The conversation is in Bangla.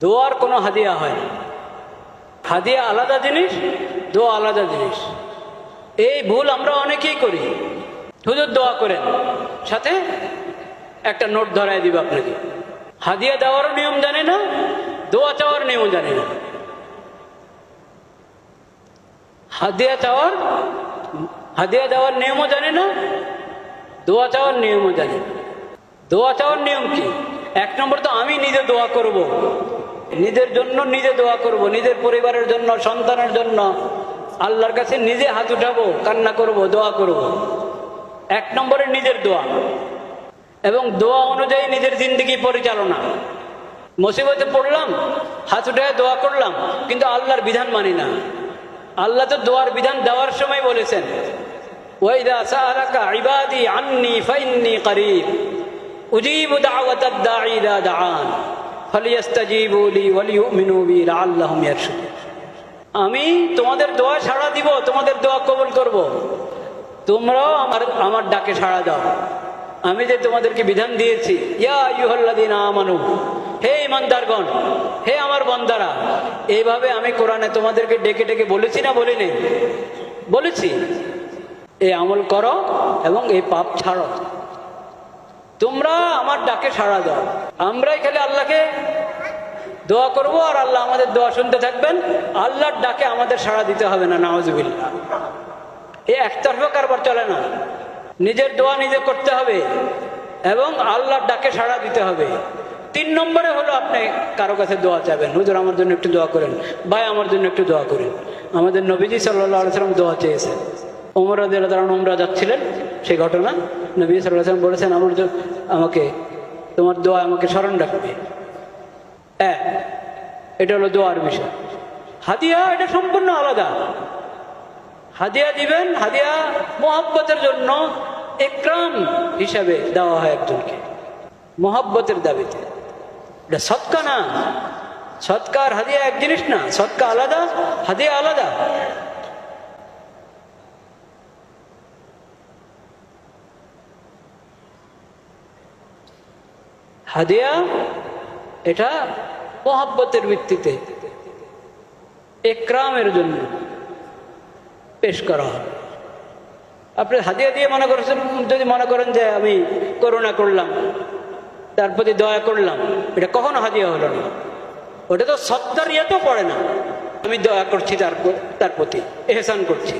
দোয়ার কোনো হাদিয়া হয় না। হাদিয়া আলাদা জিনিস, দোয়া আলাদা জিনিস। এই ভুল আমরা অনেকেই করি। হুজুর দোয়া করেন, সাথে একটা নোট ধরায় দিব আপনাকে। হাদিয়া দেওয়ারও নিয়ম জানে না, দোয়া চাওয়ার নিয়ম জানে না। হাদিয়া দেওয়ার নিয়মও জানে না, দোয়া চাওয়ার নিয়মও জানে না। দোয়া চাওয়ার নিয়ম কি? এক নম্বর তো আমি নিজে দোয়া করব, নিজের জন্য নিজে দোয়া করব, নিজের পরিবারের জন্য, সন্তানের জন্য আল্লাহর কাছে নিজে হাত উঠাবো, কান্না করব, দোয়া করব। এক নম্বরে নিজের দোয়া, এবং দোয়া অনুযায়ী নিজের জিন্দেগি পরিচালনা। মুসিবতে পড়লাম, হাত উঠে দোয়া করলাম, কিন্তু আল্লাহর বিধান মানি না। আল্লাহ তো দোয়ার বিধান দেওয়ার সময় বলেছেন, ওয়াইদা সাআলাকা ইবাদি আন্নী ফাইন্নী করিব উজিবু দাওয়াতাদ দাঈ ইযা দাআন ফালিয়াস্তাজিবু লি ওয়ালিয়ুমিনু বি লাআল্লাহুম ইয়ারশুদুন। আমি তোমাদের দোয়া সাড়া দিব, তোমাদের দোয়া কবুল করব, তোমরাও আমার ডাকে সাড়া দাও। আমি যে তোমাদেরকে বিধান দিয়েছি, ইয়া আইয়ুহাল্লাযীনা আমানু, হে ঈমানদারগণ, হে আমার বান্দারা, এইভাবে আমি কোরআনে তোমাদেরকে ডেকে ডেকে বলেছি না বলিনি? বলেছি। এই আমল করো এবং এই পাপ ছাড়ো, তোমরা আমার ডাকে সাড়া দাও। আমরাই খালি আল্লাহকে দোয়া করব আর আল্লাহ আমাদের দোয়া শুনতে থাকবেন। আল্লাহর ডাকে আমাদের সাড়া দিতে হবে না, নাউজুবিল্লাহ। এই একতরফা কারবার চলে না। নিজের দোয়া নিজে করতে হবে এবং আল্লাহর ডাকে সাড়া দিতে হবে। 3 নম্বরে হলো আপনি কারো কাছে দোয়া চাইবেন, হুজুর আমার জন্য একটু দোয়া করেন, ভাই আমার জন্য একটু দোয়া করেন। আমাদের নবীজি সাল্লাল্লাহু আলাইহি ওয়াসাল্লাম দোয়া চেয়েছেন। ওমর রাদিয়াল্লাহু আনহু উমরা যাচ্ছিলেন, সেই ঘটনা নবী সাল্লাল্লাহু আলাইহি ওয়াসাল্লাম বলেছেন, আমাকে তোমার দোয়া আমাকে স্মরণ রাখবে। এটা হলো দোয়ার বিষয়। হাদিয়া এটা সম্পূর্ণ আলাদা। হাদিয়া দিবেন, হাদিয়া মোহাব্বতের জন্য, ইকরাম হিসাবে দেওয়া হয় একজনকে, মোহাব্বতের দাবিতে। এটা সদকা না। সদকা আর হাদিয়া এক জিনিস না। সদকা আলাদা, হাদিয়া আলাদা। হাদিয়া এটা মোহাব্বতের ভিত্তিতে ইকরামের জন্য পেশ করা হয়। আপনি হাদিয়া দিয়ে মনে করছেন, যদি মনে করেন যে আমি করুণা করলাম, তার প্রতি দয়া করলাম, এটা কখনো হাদিয়া হলো না। ওটা তো সদকার ইয়ে তো পড়ে না। আমি দয়া করছি তার প্রতি, এহসান করছি।